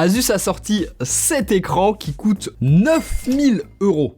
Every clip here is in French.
Asus a sorti cet écran qui coûte 9000 €.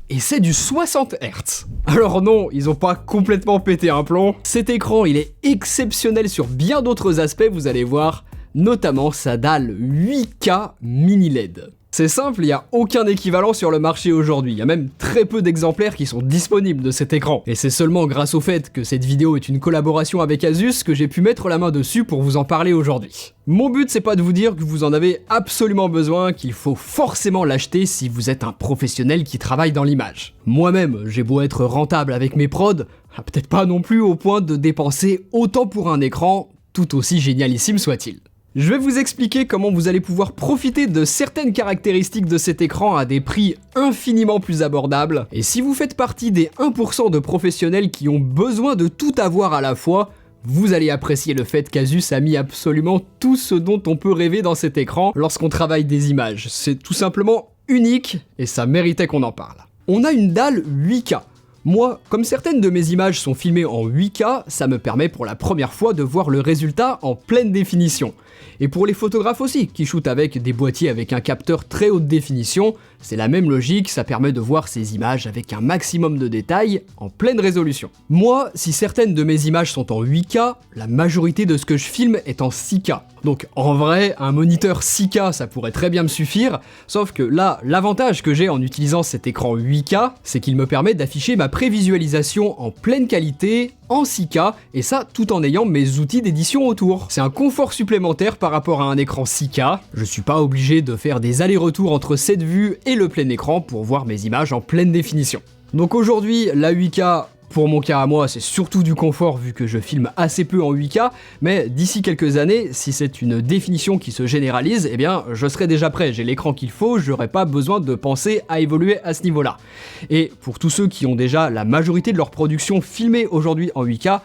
Et c'est du 60 Hz. Alors non, ils ont pas complètement pété un plomb. Cet écran, il est exceptionnel sur bien d'autres aspects, vous allez voir, notamment sa dalle 8K mini LED. C'est simple, il n'y a aucun équivalent sur le marché aujourd'hui, il y a même très peu d'exemplaires qui sont disponibles de cet écran. Et c'est seulement grâce au fait que cette vidéo est une collaboration avec Asus que j'ai pu mettre la main dessus pour vous en parler aujourd'hui. Mon but c'est pas de vous dire que vous en avez absolument besoin, qu'il faut forcément l'acheter si vous êtes un professionnel qui travaille dans l'image. Moi-même, j'ai beau être rentable avec mes prods, peut-être pas non plus au point de dépenser autant pour un écran, tout aussi génialissime soit-il. Je vais vous expliquer comment vous allez pouvoir profiter de certaines caractéristiques de cet écran à des prix infiniment plus abordables. Et si vous faites partie des 1% de professionnels qui ont besoin de tout avoir à la fois, vous allez apprécier le fait qu'Asus a mis absolument tout ce dont on peut rêver dans cet écran lorsqu'on travaille des images. C'est tout simplement unique et ça méritait qu'on en parle. On a une dalle 8K. Moi, comme certaines de mes images sont filmées en 8K, ça me permet pour la première fois de voir le résultat en pleine définition. Et pour les photographes aussi, qui shootent avec des boîtiers avec un capteur très haute définition, c'est la même logique, ça permet de voir ces images avec un maximum de détails en pleine résolution. Moi, si certaines de mes images sont en 8K, la majorité de ce que je filme est en 6K. Donc en vrai, un moniteur 6K ça pourrait très bien me suffire, sauf que là, l'avantage que j'ai en utilisant cet écran 8K, c'est qu'il me permet d'afficher ma prévisualisation en pleine qualité, en 6K, et ça tout en ayant mes outils d'édition autour. C'est un confort supplémentaire par rapport à un écran 6K, je suis pas obligé de faire des allers-retours entre cette vue et le plein écran pour voir mes images en pleine définition. Donc aujourd'hui, la 8K, pour mon cas à moi, c'est surtout du confort vu que je filme assez peu en 8K, mais d'ici quelques années, si c'est une définition qui se généralise, eh bien je serai déjà prêt, j'ai l'écran qu'il faut, j'aurai pas besoin de penser à évoluer à ce niveau-là. Et pour tous ceux qui ont déjà la majorité de leur production filmée aujourd'hui en 8K,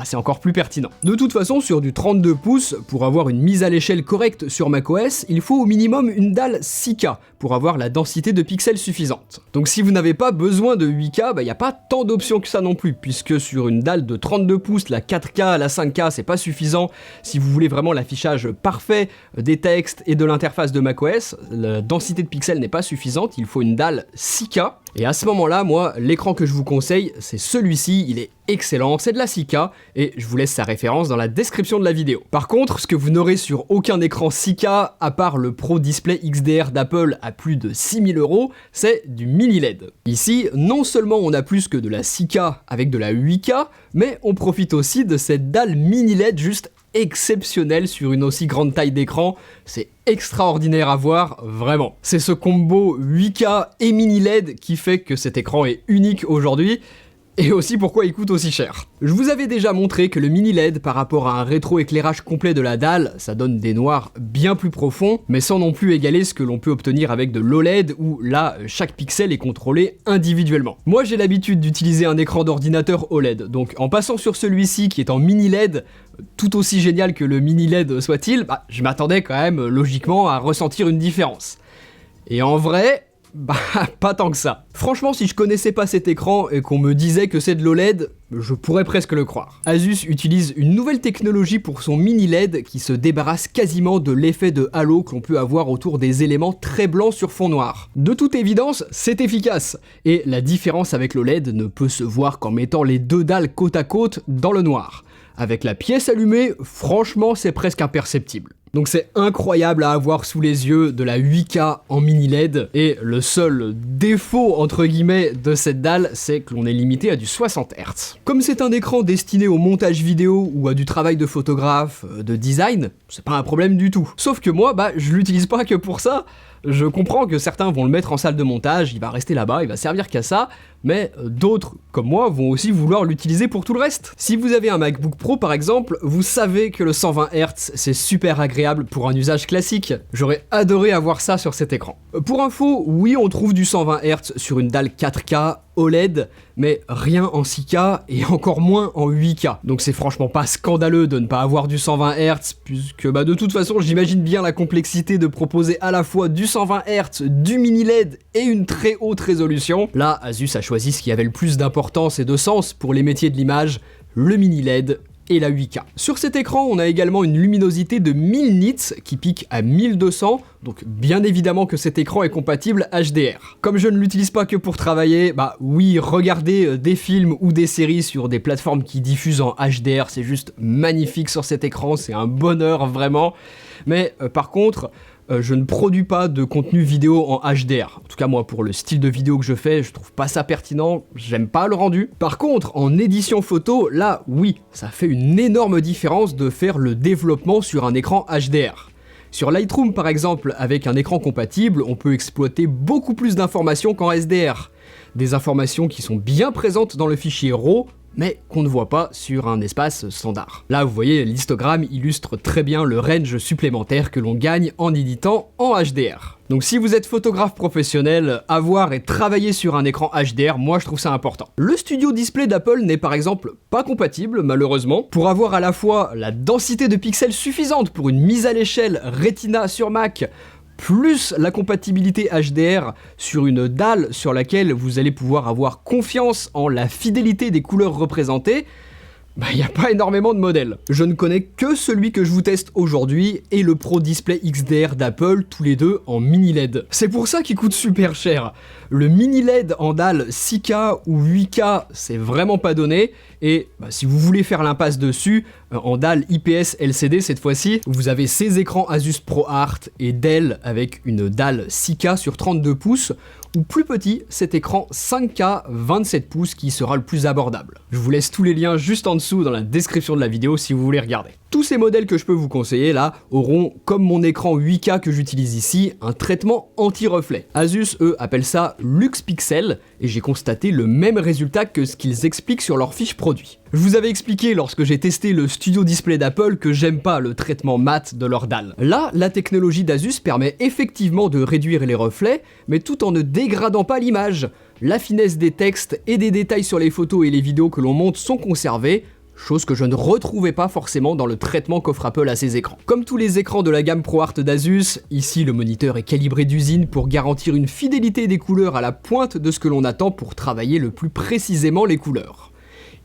c'est encore plus pertinent. De toute façon, sur du 32 pouces, pour avoir une mise à l'échelle correcte sur macOS, il faut au minimum une dalle 6K pour avoir la densité de pixels suffisante. Donc si vous n'avez pas besoin de 8K, il n'y a pas tant d'options que ça non plus, puisque sur une dalle de 32 pouces, la 4K, la 5K, c'est pas suffisant. Si vous voulez vraiment l'affichage parfait des textes et de l'interface de macOS, la densité de pixels n'est pas suffisante, il faut une dalle 6K. Et à ce moment-là, moi, l'écran que je vous conseille, c'est celui-ci, il est excellent, c'est de la 6K, et je vous laisse sa référence dans la description de la vidéo. Par contre, ce que vous n'aurez sur aucun écran 6K, à part le Pro Display XDR d'Apple à plus de 6000 €, c'est du mini LED. Ici, non seulement on a plus que de la 6K avec de la 8K, mais on profite aussi de cette dalle mini LED juste exceptionnel sur une aussi grande taille d'écran, c'est extraordinaire à voir, vraiment. C'est ce combo 8K et mini LED qui fait que cet écran est unique aujourd'hui, et aussi pourquoi il coûte aussi cher. Je vous avais déjà montré que le mini LED par rapport à un rétro-éclairage complet de la dalle, ça donne des noirs bien plus profonds, mais sans non plus égaler ce que l'on peut obtenir avec de l'OLED, où là, chaque pixel est contrôlé individuellement. Moi j'ai l'habitude d'utiliser un écran d'ordinateur OLED, donc en passant sur celui-ci qui est en mini LED, tout aussi génial que le mini LED soit-il, je m'attendais quand même logiquement à ressentir une différence. Et en vrai, pas tant que ça. Franchement, si je connaissais pas cet écran et qu'on me disait que c'est de l'OLED, je pourrais presque le croire. Asus utilise une nouvelle technologie pour son mini LED qui se débarrasse quasiment de l'effet de halo que l'on peut avoir autour des éléments très blancs sur fond noir. De toute évidence, c'est efficace, et la différence avec l'OLED ne peut se voir qu'en mettant les deux dalles côte à côte dans le noir. Avec la pièce allumée, franchement, c'est presque imperceptible. Donc c'est incroyable à avoir sous les yeux de la 8K en mini LED, et le seul défaut entre guillemets de cette dalle, c'est que l'on est limité à du 60 Hz. Comme c'est un écran destiné au montage vidéo ou à du travail de photographe, de design, c'est pas un problème du tout. Sauf que moi, je l'utilise pas que pour ça. Je comprends que certains vont le mettre en salle de montage, il va rester là-bas, il va servir qu'à ça, mais d'autres, comme moi, vont aussi vouloir l'utiliser pour tout le reste. Si vous avez un MacBook Pro par exemple, vous savez que le 120 Hz c'est super agréable pour un usage classique. J'aurais adoré avoir ça sur cet écran. Pour info, oui on trouve du 120 Hz sur une dalle 4K OLED, mais rien en 6K et encore moins en 8K. Donc c'est franchement pas scandaleux de ne pas avoir du 120 Hz, puisque de toute façon j'imagine bien la complexité de proposer à la fois du 120 Hz, du mini LED et une très haute résolution. Là, Asus a choisi ce qui avait le plus d'importance et de sens pour les métiers de l'image, le mini LED et la 8K. Sur cet écran, on a également une luminosité de 1000 nits qui pique à 1200, donc bien évidemment que cet écran est compatible HDR. Comme je ne l'utilise pas que pour travailler, bah oui, regarder des films ou des séries sur des plateformes qui diffusent en HDR, c'est juste magnifique sur cet écran, c'est un bonheur vraiment. Mais par contre, je ne produis pas de contenu vidéo en HDR. En tout cas, moi, pour le style de vidéo que je fais, je trouve pas ça pertinent, j'aime pas le rendu. Par contre, en édition photo, là, oui, ça fait une énorme différence de faire le développement sur un écran HDR. Sur Lightroom, par exemple, avec un écran compatible, on peut exploiter beaucoup plus d'informations qu'en SDR. Des informations qui sont bien présentes dans le fichier RAW, mais qu'on ne voit pas sur un espace standard. Là, vous voyez, l'histogramme illustre très bien le range supplémentaire que l'on gagne en éditant en HDR. Donc si vous êtes photographe professionnel, avoir et travailler sur un écran HDR, moi je trouve ça important. Le Studio Display d'Apple n'est par exemple pas compatible, malheureusement. Pour avoir à la fois la densité de pixels suffisante pour une mise à l'échelle Retina sur Mac, plus la compatibilité HDR sur une dalle sur laquelle vous allez pouvoir avoir confiance en la fidélité des couleurs représentées, bah y a pas énormément de modèles. Je ne connais que celui que je vous teste aujourd'hui et le Pro Display XDR d'Apple, tous les deux en mini LED. C'est pour ça qu'il coûte super cher. Le mini LED en dalle 6K ou 8K, c'est vraiment pas donné. Et bah, si vous voulez faire l'impasse dessus, en dalle IPS LCD cette fois-ci, vous avez ces écrans Asus ProArt et Dell avec une dalle 6K sur 32 pouces, ou plus petit, cet écran 5K 27 pouces qui sera le plus abordable. Je vous laisse tous les liens juste en dessous dans la description de la vidéo si vous voulez regarder. Tous ces modèles que je peux vous conseiller là auront, comme mon écran 8K que j'utilise ici, un traitement anti-reflet. Asus, eux, appellent ça Lux Pixel, et j'ai constaté le même résultat que ce qu'ils expliquent sur leur fiche produit. Je vous avais expliqué lorsque j'ai testé le Studio Display d'Apple que j'aime pas le traitement mat de leur dalle. Là, la technologie d'Asus permet effectivement de réduire les reflets, mais tout en ne dégradant pas l'image. La finesse des textes et des détails sur les photos et les vidéos que l'on monte sont conservés, chose que je ne retrouvais pas forcément dans le traitement qu'offre Apple à ses écrans. Comme tous les écrans de la gamme ProArt d'Asus, ici le moniteur est calibré d'usine pour garantir une fidélité des couleurs à la pointe de ce que l'on attend pour travailler le plus précisément les couleurs.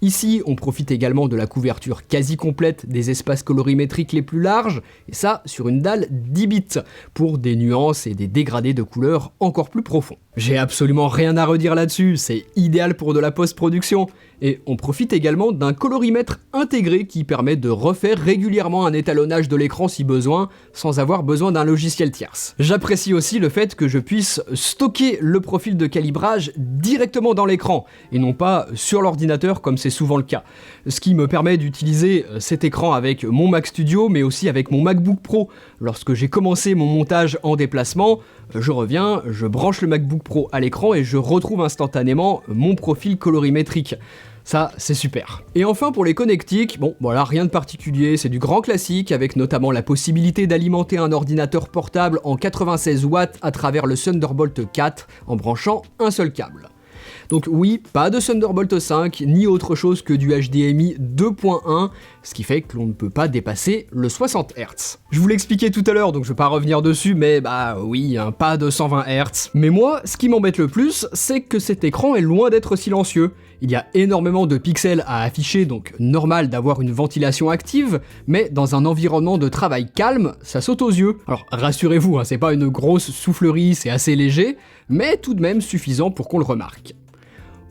Ici, on profite également de la couverture quasi complète des espaces colorimétriques les plus larges, et ça sur une dalle 10 bits, pour des nuances et des dégradés de couleurs encore plus profonds. J'ai absolument rien à redire là-dessus, c'est idéal pour de la post-production, et on profite également d'un colorimètre intégré qui permet de refaire régulièrement un étalonnage de l'écran si besoin, sans avoir besoin d'un logiciel tierce. J'apprécie aussi le fait que je puisse stocker le profil de calibrage directement dans l'écran, et non pas sur l'ordinateur comme c'est souvent le cas. Ce qui me permet d'utiliser cet écran avec mon Mac Studio, mais aussi avec mon MacBook Pro. Lorsque j'ai commencé mon montage en déplacement, je reviens, je branche le MacBook Pro à l'écran et je retrouve instantanément mon profil colorimétrique. Ça, c'est super. Et enfin, pour les connectiques, bon, voilà, rien de particulier, c'est du grand classique, avec notamment la possibilité d'alimenter un ordinateur portable en 96 watts à travers le Thunderbolt 4 en branchant un seul câble. Donc oui, pas de Thunderbolt 5, ni autre chose que du HDMI 2.1, ce qui fait que l'on ne peut pas dépasser le 60 Hz. Je vous l'expliquais tout à l'heure, donc je vais pas revenir dessus, mais bah oui, pas de 120 Hz. Mais moi, ce qui m'embête le plus, c'est que cet écran est loin d'être silencieux. Il y a énormément de pixels à afficher, donc normal d'avoir une ventilation active, mais dans un environnement de travail calme, ça saute aux yeux. Alors rassurez-vous, c'est pas une grosse soufflerie, c'est assez léger, mais tout de même suffisant pour qu'on le remarque.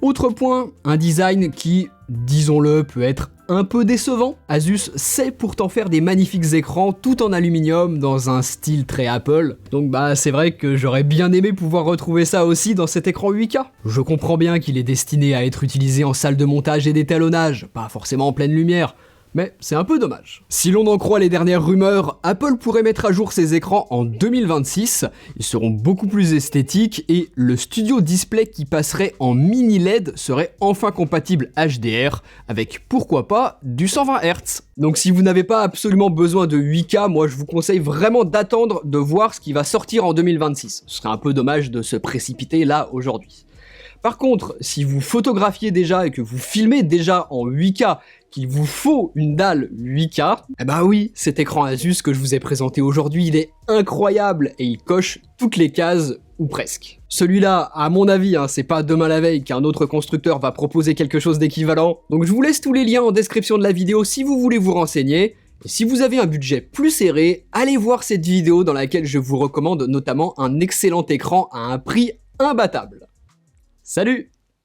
Autre point, un design qui, disons-le, peut être un peu décevant. Asus sait pourtant faire des magnifiques écrans tout en aluminium dans un style très Apple. Donc bah c'est vrai que j'aurais bien aimé pouvoir retrouver ça aussi dans cet écran 8K. Je comprends bien qu'il est destiné à être utilisé en salle de montage et d'étalonnage, pas forcément en pleine lumière. Mais c'est un peu dommage. Si l'on en croit les dernières rumeurs, Apple pourrait mettre à jour ses écrans en 2026, ils seront beaucoup plus esthétiques et le Studio Display qui passerait en mini LED serait enfin compatible HDR avec pourquoi pas du 120 Hz. Donc si vous n'avez pas absolument besoin de 8K, moi je vous conseille vraiment d'attendre de voir ce qui va sortir en 2026. Ce serait un peu dommage de se précipiter là aujourd'hui. Par contre, si vous photographiez déjà et que vous filmez déjà en 8K, qu'il vous faut une dalle 8K, eh ben oui, cet écran Asus que je vous ai présenté aujourd'hui, il est incroyable et il coche toutes les cases ou presque. Celui-là, à mon avis, c'est pas demain la veille qu'un autre constructeur va proposer quelque chose d'équivalent, donc je vous laisse tous les liens en description de la vidéo si vous voulez vous renseigner. Et si vous avez un budget plus serré, allez voir cette vidéo dans laquelle je vous recommande notamment un excellent écran à un prix imbattable. Salut!